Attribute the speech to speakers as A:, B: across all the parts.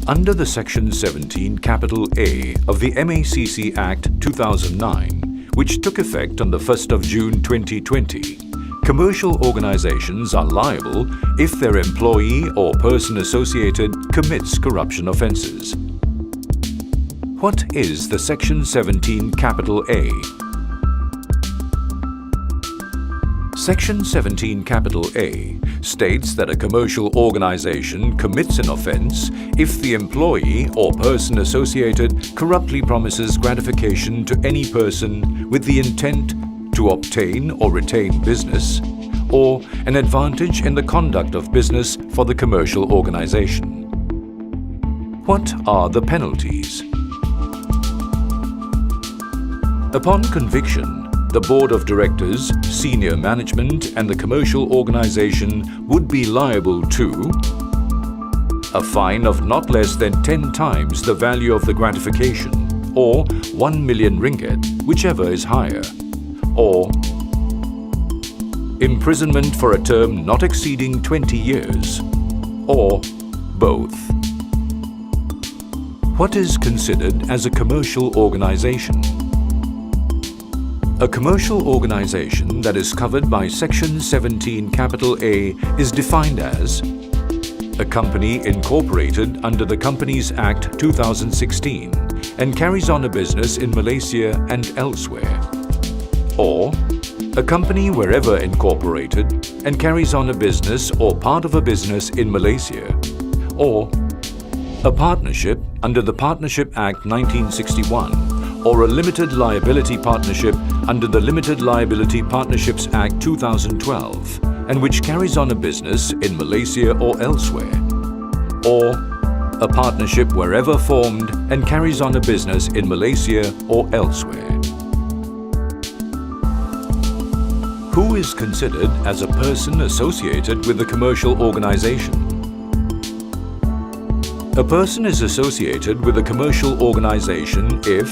A: Under the Section 17 Capital A of the MACC Act 2009, which took effect on the 1st of June 2020, commercial organizations are liable if their employee or person associated commits corruption offences. What is the Section 17 Capital A? Section 17 Capital A states that a commercial organization commits an offence if the employee or person associated corruptly promises gratification to any person with the intent to obtain or retain business or an advantage in the conduct of business for the commercial organization. What are the penalties? Upon conviction, the Board of Directors, senior management and the commercial organization would be liable to a fine of not less than 10 times the value of the gratification or 1 million ringgit, whichever is higher, or imprisonment for a term not exceeding 20 years, or both. What is considered as a commercial organization? A commercial organization that is covered by Section 17 Capital A is defined as a company incorporated under the Companies Act 2016 and carries on a business in Malaysia and elsewhere, or a company wherever incorporated and carries on a business or part of a business in Malaysia, or a partnership under the Partnership Act 1961 or a limited liability partnership under the Limited Liability Partnerships Act 2012 and which carries on a business in Malaysia or elsewhere, or a partnership wherever formed and carries on a business in Malaysia or elsewhere. Who is considered as a person associated with a commercial organization? A person is associated with a commercial organization if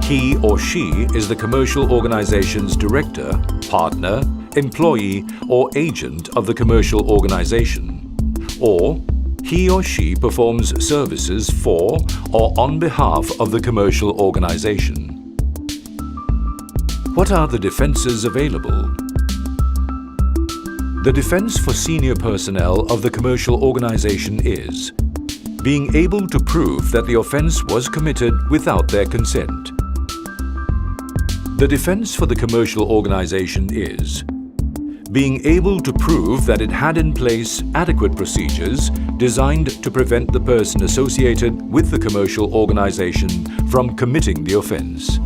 A: he or she is the commercial organization's director, partner, employee or agent of the commercial organization, or he or she performs services for or on behalf of the commercial organization. What are the defences available? The defence for senior personnel of the commercial organization is being able to prove that the offence was committed without their consent. The defence for the commercial organization is being able to prove that it had in place adequate procedures designed to prevent the person associated with the commercial organization from committing the offence.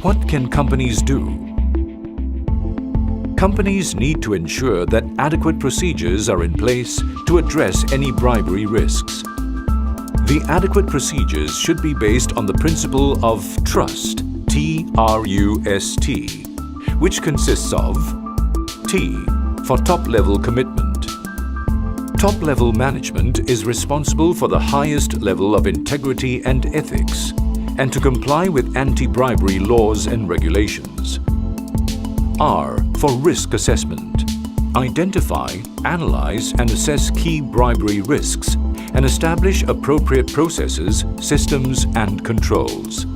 A: What can companies do? Companies need to ensure that adequate procedures are in place to address any bribery risks. The adequate procedures should be based on the principle of trust, T-R-U-S-T, which consists of T for top-level commitment. Top-level management is responsible for the highest level of integrity and ethics and to comply with anti-bribery laws and regulations. R for risk assessment. Identify, analyze and assess key bribery risks and establish appropriate processes, systems and controls.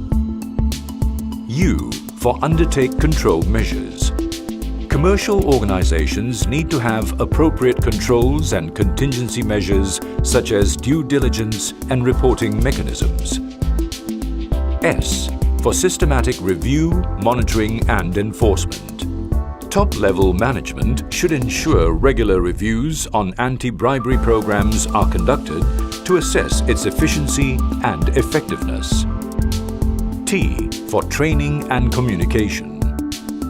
A: U for undertake control measures. Commercial organizations need to have appropriate controls and contingency measures such as due diligence and reporting mechanisms. S for systematic review, monitoring and enforcement. Top-level management should ensure regular reviews on anti-bribery programs are conducted to assess its efficiency and effectiveness. T for training and communication.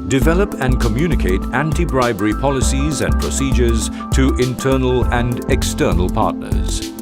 A: Develop and communicate anti-bribery policies and procedures to internal and external partners.